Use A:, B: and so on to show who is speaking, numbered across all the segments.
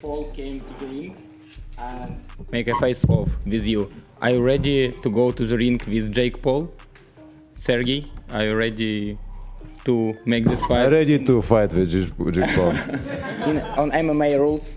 A: Paul came to the ring and make a face-off with you. Are you ready to go to the ring with Jake Paul? Sergey, are you ready to make this fight?
B: I'm ready to fight with Jake Paul.
A: On MMA rules?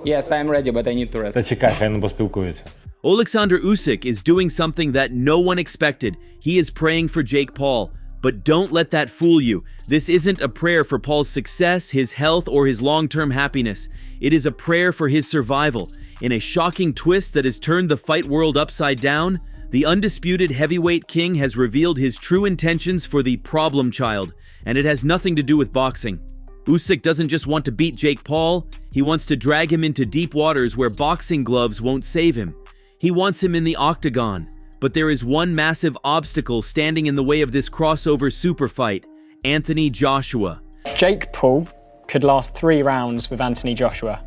A: Yes, I'm ready, but I need to rest.
C: Та чекай, хай не поспілкується.
D: Oleksandr Usyk is doing something that no one expected. He is praying for Jake Paul. But don't let that fool you. This isn't a prayer for Paul's success, his health, or his long-term happiness. It is a prayer for his survival. In a shocking twist that has turned the fight world upside down, the undisputed heavyweight king has revealed his true intentions for the problem child, and it has nothing to do with boxing. Usyk doesn't just want to beat Jake Paul, he wants to drag him into deep waters where boxing gloves won't save him. He wants him in the octagon. But there is one massive obstacle standing in the way of this crossover super fight: Anthony Joshua.
E: Jake Paul could last 3 rounds with Anthony Joshua.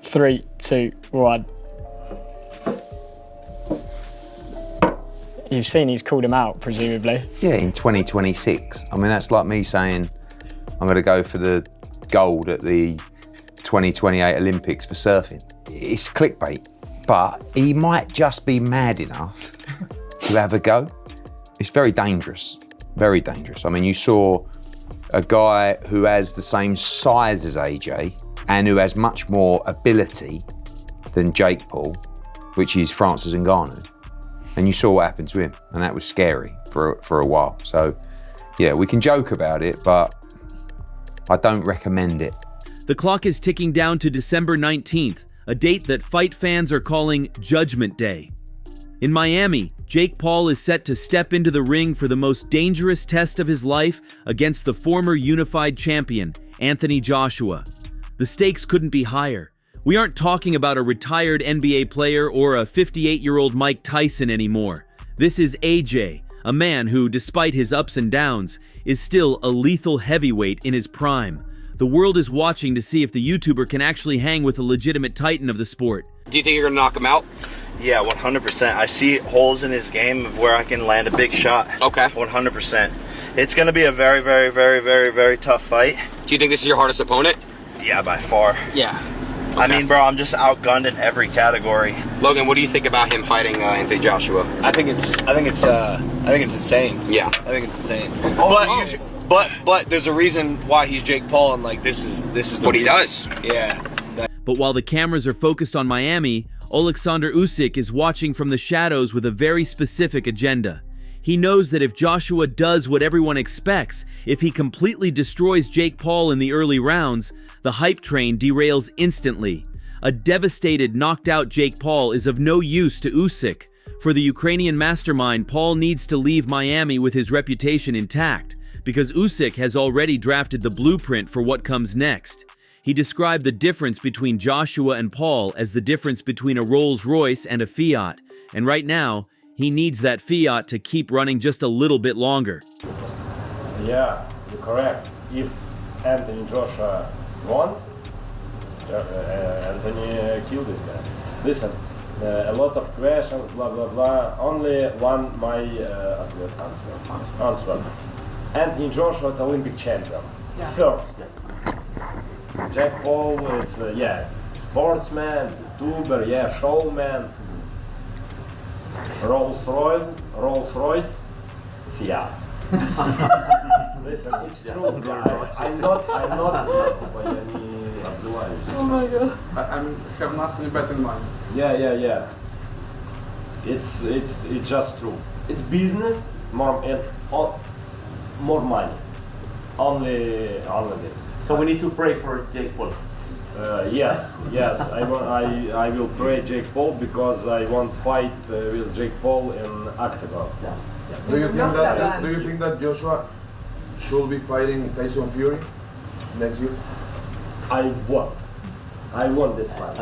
E: 3, 2, 1. You've seen he's called him out, presumably.
F: Yeah, in 2026. I mean, that's like me saying I'm going to go for the gold at the 2028 Olympics for surfing. It's clickbait, but he might just be mad enough to have a go. It's very dangerous, very dangerous. I mean, you saw a guy who has the same size as AJ and who has much more ability than Jake Paul, which is Francis Ngannou. And you saw what happened to him, and that was scary for a while. So, yeah, we can joke about it, but I don't recommend it.
D: The clock is ticking down to December 19th, a date that fight fans are calling Judgment Day. In Miami, Jake Paul is set to step into the ring for the most dangerous test of his life against the former unified champion, Anthony Joshua. The stakes couldn't be higher. We aren't talking about a retired NBA player or a 58-year-old Mike Tyson anymore. This is AJ, a man who, despite his ups and downs, is still a lethal heavyweight in his prime. The world is watching to see if the YouTuber can actually hang with a legitimate titan of the sport.
G: Do you think you're going to knock him out?
H: Yeah, 100%. I see holes in his game of where I can land a big shot.
G: Okay.
H: 100%. It's going to be a very, very, very, very, very tough fight.
G: Do you think this is your hardest opponent?
H: Yeah, by far.
G: Yeah. Okay.
H: I mean, bro, I'm just outgunned in every category.
G: Logan, what do you think about him fighting Anthony Joshua?
I: I think it's insane.
G: Yeah.
I: I think it's insane. But there's a reason why he's Jake Paul, and like this is
G: What he does.
I: Yeah.
D: But while the cameras are focused on Miami, Oleksandr Usyk is watching from the shadows with a very specific agenda. He knows that if Joshua does what everyone expects, if he completely destroys Jake Paul in the early rounds, the hype train derails instantly. A devastated, knocked-out Jake Paul is of no use to Usyk. For the Ukrainian mastermind, Paul needs to leave Miami with his reputation intact, because Usyk has already drafted the blueprint for what comes next. He described the difference between Joshua and Paul as the difference between a Rolls-Royce and a Fiat, and right now, he needs that Fiat to keep running just a little bit longer.
B: Yeah, you're correct. If Anthony Joshua won, Anthony killed this guy. Listen, a lot of questions, blah, blah, blah. Only one my answer. Anthony Joshua is Olympic champion. Yeah. First. Jake Paul is, sportsman, YouTuber, showman. Rolls-Royce, Fiat. Listen, it's true, guys. I'm not by any advice.
J: Oh my god. I have nothing better in mind.
B: Yeah. It's just true. It's business, more money. Only this.
K: So we need to pray for Jake Paul.
B: Yes. I will pray Jake Paul because I want fight with Jake Paul in octagon.
K: Yeah.
L: Do you think that Joshua should be fighting Tyson Fury next year?
B: I want this fight.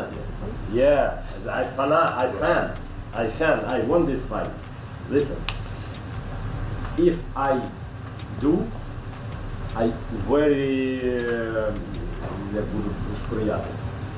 B: Yeah, I want this fight. Listen, if I do, I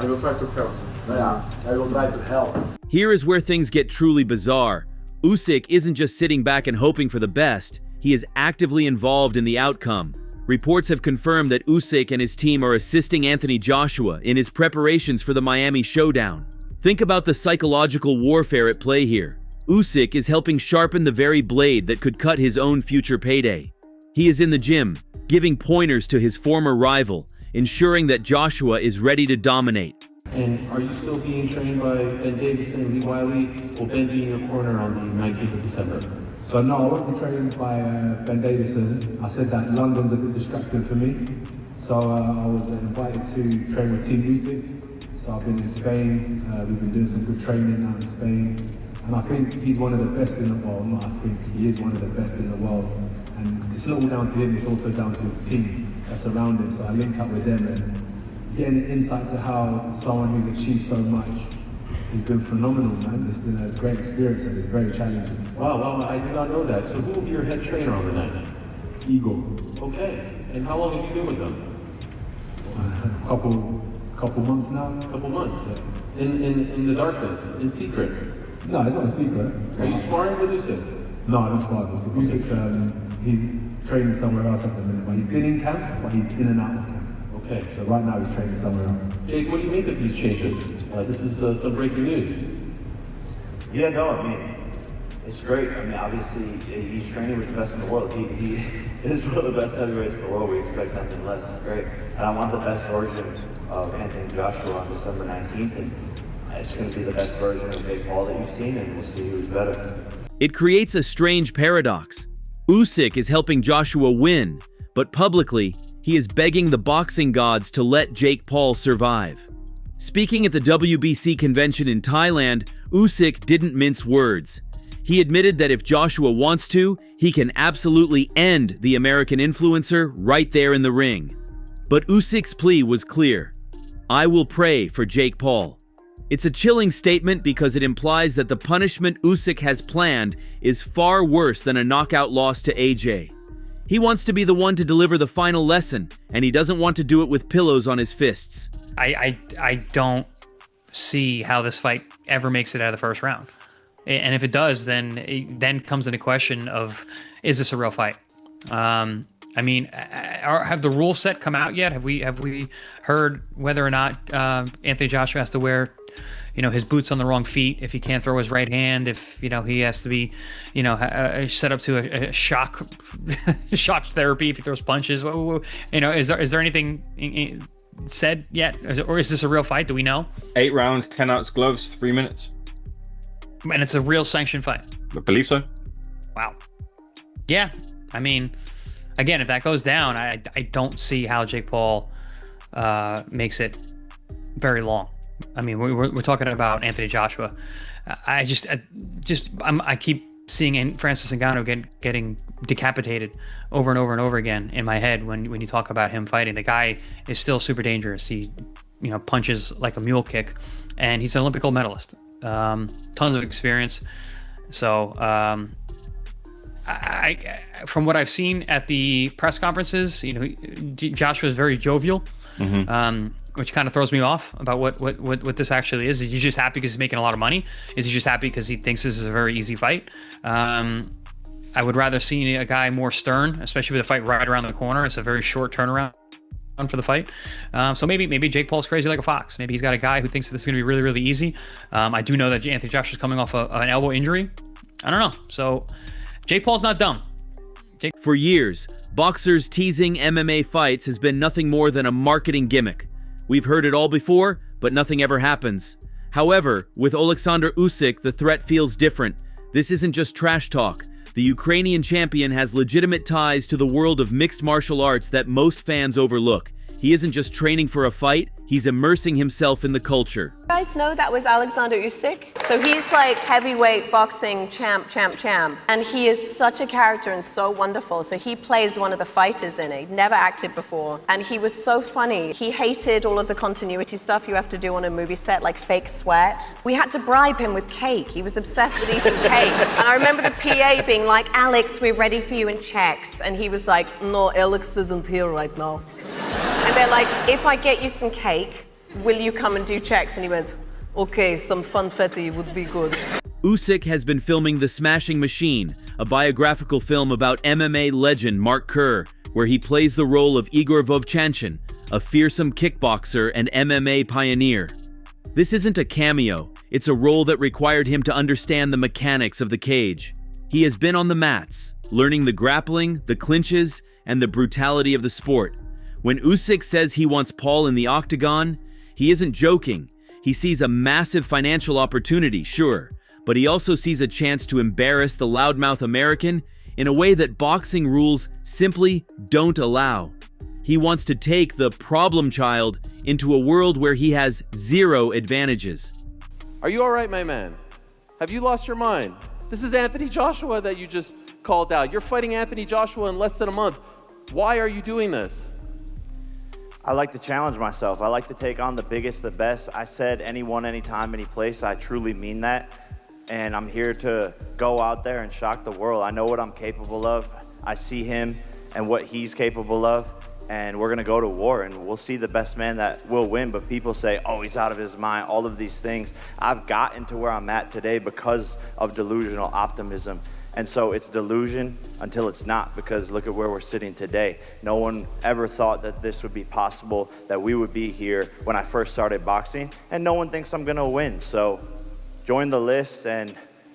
J: will try to help.
B: Yeah, I will try to help.
D: Here is where things get truly bizarre. Usyk isn't just sitting back and hoping for the best, he is actively involved in the outcome. Reports have confirmed that Usyk and his team are assisting Anthony Joshua in his preparations for the Miami showdown. Think about the psychological warfare at play here. Usyk is helping sharpen the very blade that could cut his own future payday. He is in the gym, giving pointers to his former rival, ensuring that Joshua is ready to dominate.
C: And are you still being trained by Ben Davison and Lee Wiley, or Ben being your corner on the 19th of December?
M: So no, I won't be trained by Ben Davison. I said that London's a bit distracting for me. So I was invited to train with Team Usyk. So I've been in Spain, we've been doing some good training out in Spain. And I think he's one of the best in the world. Not I think, he is one of the best in the world. And it's not all down to him, it's also down to his team that's around him. So I linked up with them and getting an insight to how someone who's achieved so much has been phenomenal, man. It's been a great experience and it's very challenging.
C: Wow, I did not know that. So who will be your head trainer on the night?
M: Igor.
C: Okay, and how long have you been with them?
M: Couple months now.
C: Couple months? In the darkness, in secret?
M: No, it's not a secret.
C: Are you sparring with Usyk?
M: No, I'm not sparring with Usyk. Usyk's, he's training somewhere else at the minute, but he's been in camp, but he's in and out of camp.
C: Okay.
M: So right now he's training somewhere else.
C: Jake, what do you make of these changes? This is some breaking news.
H: Yeah, no, I mean, it's great. I mean, obviously, he's training with the best in the world. He is one of the best heavyweights in the world. We expect nothing less. It's great. And I want the best version of Anthony Joshua on December 19th. And it's going to be the best version of Jake Paul that you've seen, and we'll see who's better.
D: It creates a strange paradox. Usyk is helping Joshua win, but publicly, he is begging the boxing gods to let Jake Paul survive. Speaking at the WBC convention in Thailand, Usyk didn't mince words. He admitted that if Joshua wants to, he can absolutely end the American influencer right there in the ring. But Usyk's plea was clear. I will pray for Jake Paul. It's a chilling statement because it implies that the punishment Usyk has planned is far worse than a knockout loss to AJ. He wants to be the one to deliver the final lesson, and he doesn't want to do it with pillows on his fists.
N: I don't see how this fight ever makes it out of the first round. And if it does, then comes into question of, is this a real fight? I mean, have the rules set come out yet? Have we heard whether or not Anthony Joshua has to wear, his boots on the wrong feet if he can't throw his right hand, if he has to be, set up to a shock therapy if he throws punches? Is there anything said yet, or is this a real fight? Do we know?
O: 8 rounds, 10 ounce gloves, 3 minutes,
N: and it's a real sanctioned fight.
O: I believe so.
N: Wow. Yeah, I mean, again, if that goes down, I don't see how Jake Paul makes it very long. I mean, we're talking about Anthony Joshua. I keep seeing Francis Ngannou getting decapitated over and over and over again in my head when you talk about him fighting. The guy is still super dangerous. He punches like a mule kick, and he's an Olympic gold medalist. Tons of experience. So from what I've seen at the press conferences, Joshua is very jovial, which kind of throws me off about what this actually is. Is he just happy because he's making a lot of money? Is he just happy because he thinks this is a very easy fight? I would rather see a guy more stern, especially with a fight right around the corner. It's a very short turnaround for the fight. So maybe Jake Paul's crazy like a fox. Maybe he's got a guy who thinks this is going to be really, really easy. I do know that Anthony Joshua's coming off an elbow injury. I don't know. So Jake Paul's not dumb.
D: For years, boxers teasing MMA fights has been nothing more than a marketing gimmick. We've heard it all before, but nothing ever happens. However, with Oleksandr Usyk, the threat feels different. This isn't just trash talk. The Ukrainian champion has legitimate ties to the world of mixed martial arts that most fans overlook. He isn't just training for a fight, he's immersing himself in the culture.
P: You guys know that was Oleksandr Usyk? So he's like heavyweight boxing champ. And he is such a character and so wonderful. So he plays one of the fighters in it. He'd never acted before. And he was so funny. He hated all of the continuity stuff you have to do on a movie set, like fake sweat. We had to bribe him with cake. He was obsessed with eating cake. And I remember the PA being like, Alex, we're ready for you in checks. And he was like, no, Alex isn't here right now. And they're like, if I get you some cake, will you come and do checks? And he went, okay, some funfetti would be good.
D: Usyk has been filming The Smashing Machine, a biographical film about MMA legend Mark Kerr, where he plays the role of Igor Vovchanchin, a fearsome kickboxer and MMA pioneer. This isn't a cameo, it's a role that required him to understand the mechanics of the cage. He has been on the mats, learning the grappling, the clinches, and the brutality of the sport. When Usyk says he wants Paul in the octagon, he isn't joking. He sees a massive financial opportunity, sure, but he also sees a chance to embarrass the loudmouth American in a way that boxing rules simply don't allow. He wants to take the problem child into a world where he has zero advantages.
Q: Are you all right, my man? Have you lost your mind? This is Anthony Joshua that you just called out. You're fighting Anthony Joshua in less than a month. Why are you doing this?
H: I like to challenge myself. I like to take on the biggest, the best. I said anyone, anytime, any place. I truly mean that. And I'm here to go out there and shock the world. I know what I'm capable of. I see him and what he's capable of. And we're gonna go to war and we'll see the best man that will win. But people say, oh, he's out of his mind, all of these things. I've gotten to where I'm at today because of delusional optimism. And so it's delusion until it's not, because look at where we're sitting today. No one ever thought that this would be possible, that we would be here when I first started boxing, and no one thinks I'm gonna win. So join the list and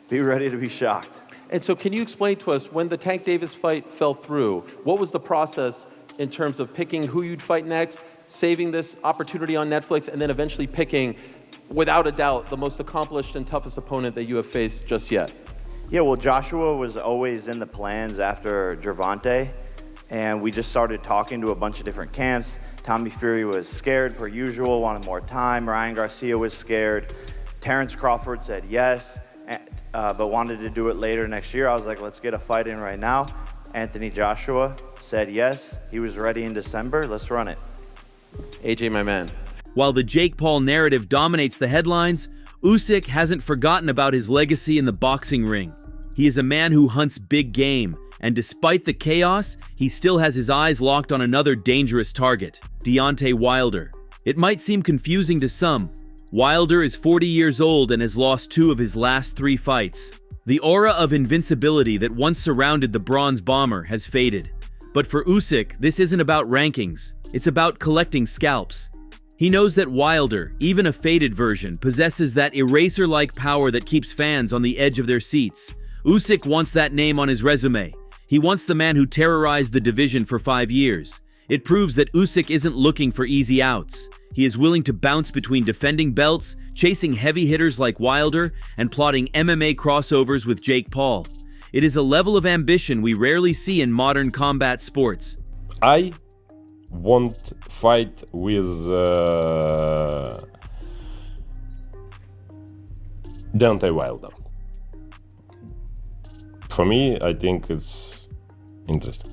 H: be ready to be shocked.
Q: And so can you explain to us, when the Tank Davis fight fell through, what was the process in terms of picking who you'd fight next, saving this opportunity on Netflix, and then eventually picking, without a doubt, the most accomplished and toughest opponent that you have faced just yet?
H: Yeah, well, Joshua was always in the plans after Gervonta, and we just started talking to a bunch of different camps. Tommy Fury was scared per usual, wanted more time. Ryan Garcia was scared. Terrence Crawford said yes, but wanted to do it later next year. I was like, let's get a fight in right now. Anthony Joshua said yes. He was ready in December. Let's run it.
Q: AJ, my man.
D: While the Jake Paul narrative dominates the headlines, Usyk hasn't forgotten about his legacy in the boxing ring. He is a man who hunts big game, and despite the chaos, he still has his eyes locked on another dangerous target, Deontay Wilder. It might seem confusing to some. Wilder is 40 years old and has lost 2 of his last 3 fights. The aura of invincibility that once surrounded the Bronze Bomber has faded. But for Usyk, this isn't about rankings. It's about collecting scalps. He knows that Wilder, even a faded version, possesses that eraser-like power that keeps fans on the edge of their seats. Usyk wants that name on his resume. He wants the man who terrorized the division for 5 years. It proves that Usyk isn't looking for easy outs. He is willing to bounce between defending belts, chasing heavy hitters like Wilder, and plotting MMA crossovers with Jake Paul. It is a level of ambition we rarely see in modern combat sports.
B: I won't fight with Deontay Wilder. For me, I think it's interesting.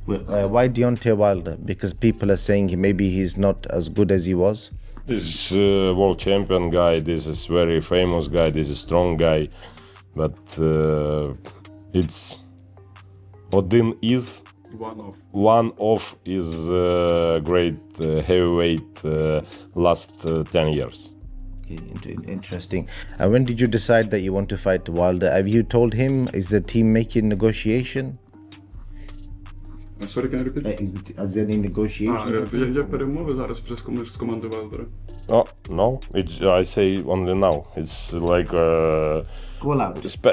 R: Why Deontay Wilder? Because people are saying maybe he's not as good as he was.
B: This is world champion guy, this is very famous guy, this is strong guy, but it's Odin is one of is great heavyweight last 10 years.
R: Interesting. And when did you decide that you want to fight Wilder? Have you told him? Is the team making negotiation?
J: Sorry, can you repeat?
R: Is there any negotiation?
J: Є перемови зараз вже з командою Вайлдера.
B: Oh, no, it's, I say only now. It's like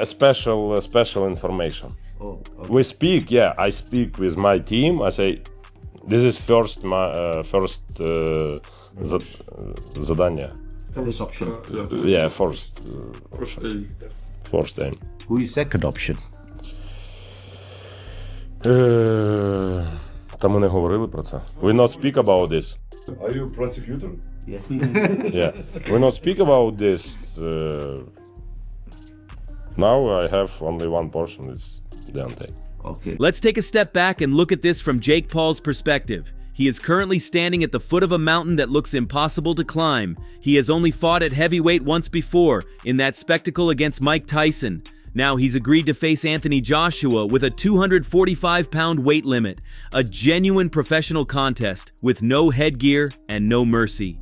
B: special information.
R: Oh, okay.
B: We speak, yeah, I speak with my team. I say, this is first задание.
R: First option.
B: Yeah, first aim.
R: Who is second option?
B: Та ми не говорили про це. We not speak about this.
L: Are you a prosecutor?
R: Yeah.
B: Yeah, we not speak about this. Now I have only one person, it's Deontay.
R: Okay.
D: Let's take a step back and look at this from Jake Paul's perspective. He is currently standing at the foot of a mountain that looks impossible to climb. He has only fought at heavyweight once before, in that spectacle against Mike Tyson. Now he's agreed to face Anthony Joshua with a 245-pound weight limit, a genuine professional contest with no headgear and no mercy.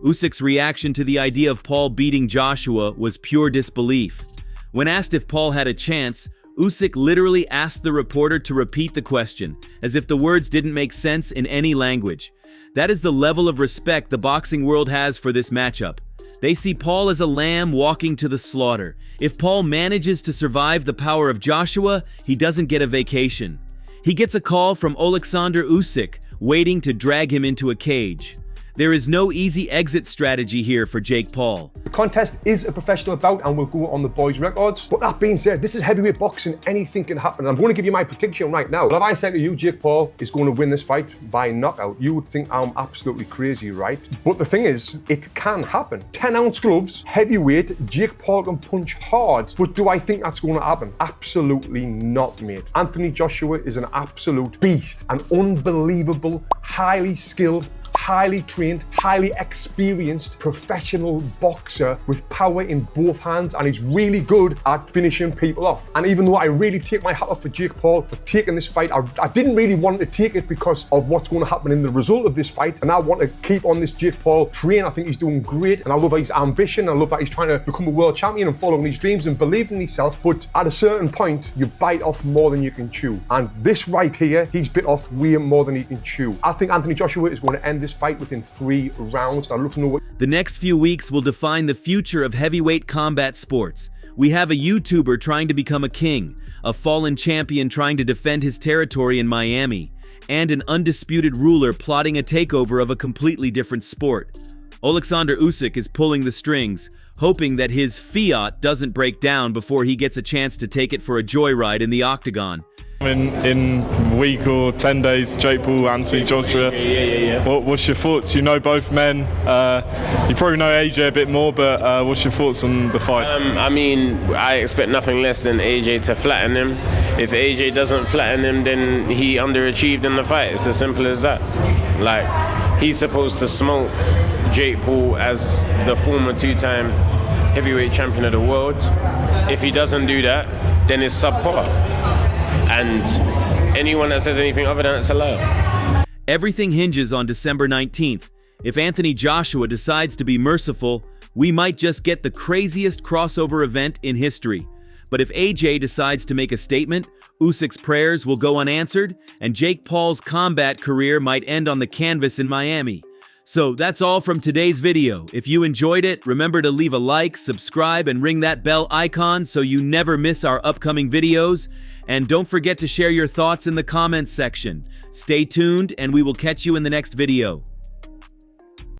D: Usyk's reaction to the idea of Paul beating Joshua was pure disbelief. When asked if Paul had a chance, Usyk literally asked the reporter to repeat the question, as if the words didn't make sense in any language. That is the level of respect the boxing world has for this matchup. They see Paul as a lamb walking to the slaughter. If Paul manages to survive the power of Joshua, he doesn't get a vacation. He gets a call from Oleksandr Usyk, waiting to drag him into a cage. There is no easy exit strategy here for Jake Paul.
S: The contest is a professional bout and will go on the boys' records. But that being said, this is heavyweight boxing. Anything can happen. I'm going to give you my prediction right now. But if I said to you, Jake Paul is going to win this fight by knockout, you would think I'm absolutely crazy, right? But the thing is, it can happen. 10-ounce gloves, heavyweight, Jake Paul can punch hard. But do I think that's going to happen? Absolutely not, mate. Anthony Joshua is an absolute beast, an unbelievable, highly skilled, highly trained, highly experienced professional boxer with power in both hands, and he's really good at finishing people off. And even though I really take my hat off for Jake Paul for taking this fight, I didn't really want to take it because of what's going to happen in the result of this fight, and I want to keep on this Jake Paul train. I think he's doing great, and I love his ambition. I love that he's trying to become a world champion and following his dreams and believing in himself. But at a certain point, you bite off more than you can chew, and this right here, he's bit off way more than he can chew. I think Anthony Joshua is going to end this fight within 3 rounds. I'd love to know what...
D: The next few weeks will define the future of heavyweight combat sports. We have a YouTuber trying to become a king, a fallen champion trying to defend his territory in Miami, and an undisputed ruler plotting a takeover of a completely different sport. Oleksandr Usyk is pulling the strings, hoping that his fiat doesn't break down before he gets a chance to take it for a joyride in the octagon.
T: In a week or 10 days, Jake Paul, Anthony Joshua. What's your thoughts? You know both men. You probably know AJ a bit more, but what's your thoughts on the fight?
U: I mean, I expect nothing less than AJ to flatten him. If AJ doesn't flatten him, then he underachieved in the fight. It's as simple as that. Like, he's supposed to smoke Jake Paul as the former 2-time heavyweight champion of the world. If he doesn't do that, then it's subpar. And anyone that says anything other than that's a lie.
D: Everything hinges on December 19th. If Anthony Joshua decides to be merciful, we might just get the craziest crossover event in history. But if AJ decides to make a statement, Usyk's prayers will go unanswered, and Jake Paul's combat career might end on the canvas in Miami. So that's all from today's video. If you enjoyed it, remember to leave a like, subscribe, and ring that bell icon so you never miss our upcoming videos. And don't forget to share your thoughts in the comments section. Stay tuned, and we will catch you in the next video.